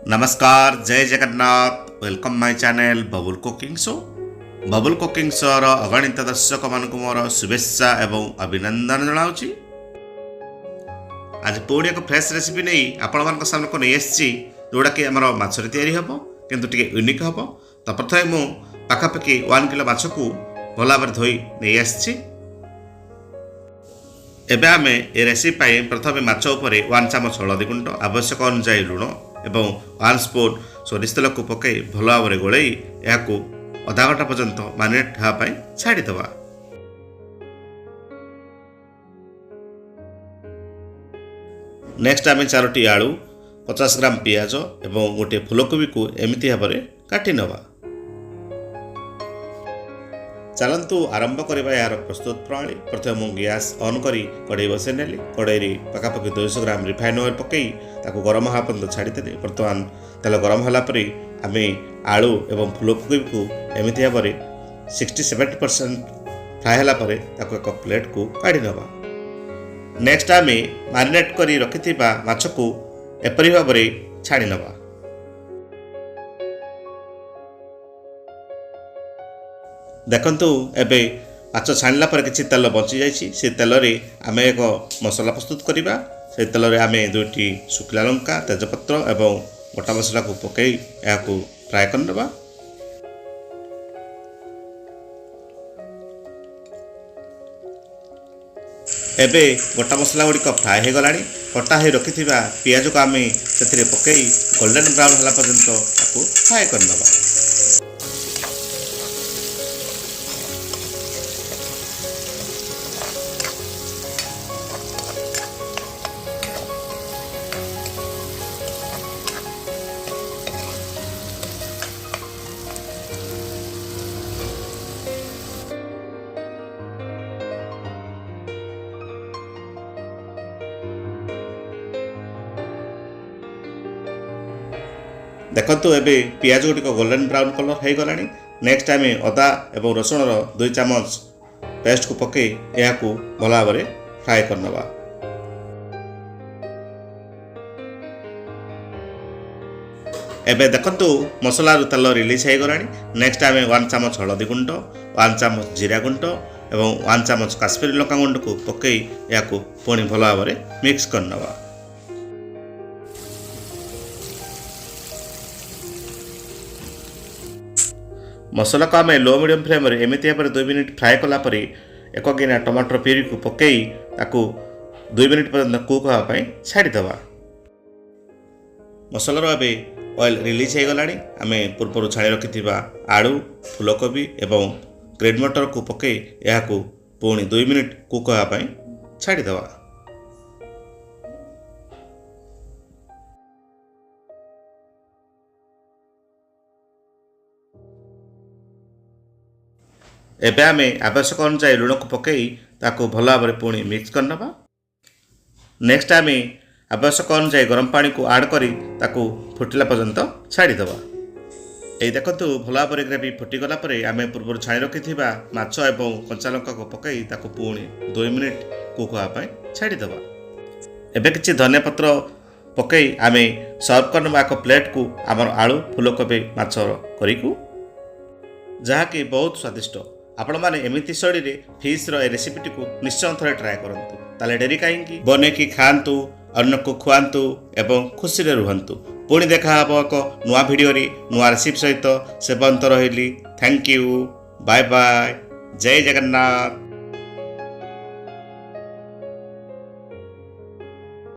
नमस्कार जय Jagannath welcome my channel Babul cooking show. Babul cooking show अगणित दर्शक मानक मोर शुभेच्छा एवं अभिनंदन जनाऊँगी। आज पुणी एक फ्रेश रेसिपी नहीं आपण मान सामने को नहीं आसी जोड़ा कि आम मछरे तैयारी हम किंतु टे यूनिक हम। तो प्रथम मु पाखापाखि 1 किलो माछ को भल भाव धोई नहीं आसी। एबे आमे ए रेसिपी प्रथम माछ उपरे 1 चामच हलदी गुंड आवश्यक अनुसार लुण एवं 1 स्पून सोरिष तेल को पकई भल भाव गोल या आधा घंटा पर्यंत मैरिनेट होगापी छाड़ीद। नेक्स्ट आम 4टी आलू 50 ग्राम पियाज एवं गोटे फूलकोबी को एमती भाव में काटी नवा। चलतु आरंभ करवा यार प्रस्तुत प्रणाली। प्रथम मुझे गैस ऑन करी कड़े बसई नेली। कड़े पखापाखि 200 ग्राम रिफाइन ऑयल पकई ताको गरम होगा पर्यंत छाड़ीदेली। बर्तमान तेल गरम होला परे आमे आलू एवं फूलकोबी को एमती भाव में 60-70% फ्राए होला परे ताको एक प्लेट को काढ़ी नवा। नेक्स्ट आमे मैरिनेट करी रखिथिबा माछ को एपरि भाव में छाड़ी नवा। देखंतु एबे माछ छाणला पर किछि तेल बची जाइछि। से तेल रे आमे एक मसला प्रस्तुत करिबा। से तेल रे आमे 2टी शुखला लंका तेजपत्र एवं गोटा मसला को पकई याकू फ्राए करनबा। एबे गोटा मसला गुड़ी फ्राए हो गलानी। कटा हो रखिथिबा पियाज को आमे सेथिरे पकई गोल्डन ब्राउन होला पर्यंत ताकू फ्राए करनबा। देखंतु एबे पियाज गुटिक गोल्डन ब्राउन कलर हो गलानी। नेक्स्ट आम अदा एवं रसुण 2 चामच पेस्ट को पकई या भल भाव में फ्राए करनबा। एबे देखंतु मसला तेल रिलीज हो गलानी। नेक्स्ट आम 1 चामच हलदी गुंड 1 चामच जीरा गुंड एवं 1 चामच काश्मीरी लंका गुंड को पकई या पुणी भल भाव में मिक्स करनबा। मसला को आम लो मीडियम फ्लेम रे एमती भाव में 2 मिनिट फ्राए कलापर एक गिना टमाटर प्यूरी को पकई ताकू 2 मिनिट पर्यंत कुक होगापी छाड़ीद। मसलार एवं ऑयल रिलीज हो गलानी। आम पूर्व छाणी रखि आलू फूलकोबी एवं ग्रीन मटर को पकई या पुणी 2 मिनिट कुक होगापी छाड़ीद। एबे आमे आवश्यक अनुसार लुण को पकई ताको भल भाव में पुणी मिक्स करनबा। नेक्स्ट आमे आवश्यक अनुसार गरम पानी को ऐड करी ताको फुटिला पर्यंत छाड़ीदबा। एई देखंतु भल भाव में ग्रेवी फुटिगला परे आमे पूर्व छाणी रखिथिबा माछ एवं कंचा लंका को पकई ताको पुणी 2 मिनिट कुक होगापी छाड़ीदबा। एबे किछि धनिया पत्र पकई आमे सर्व करनबा एक प्लेट को आमर आलू फूलकोबी माछर करिकु जहाँकि बहुत स्वादिष्ट। आपण मैंने एमती शैली रे फिश रेसिपीटी को निश्चय थे ट्राए करंतु। ताले डेरी कहीं बने कि खातु अन्न को खुआंतु एवं खुशी रे रुहंतु। पुणी देखा हबो एक नुआ वीडियो रे नुआ रेसिपी सहित। से बंत रहिली। थैंक यू बाय बाय जय जगन्नाथ।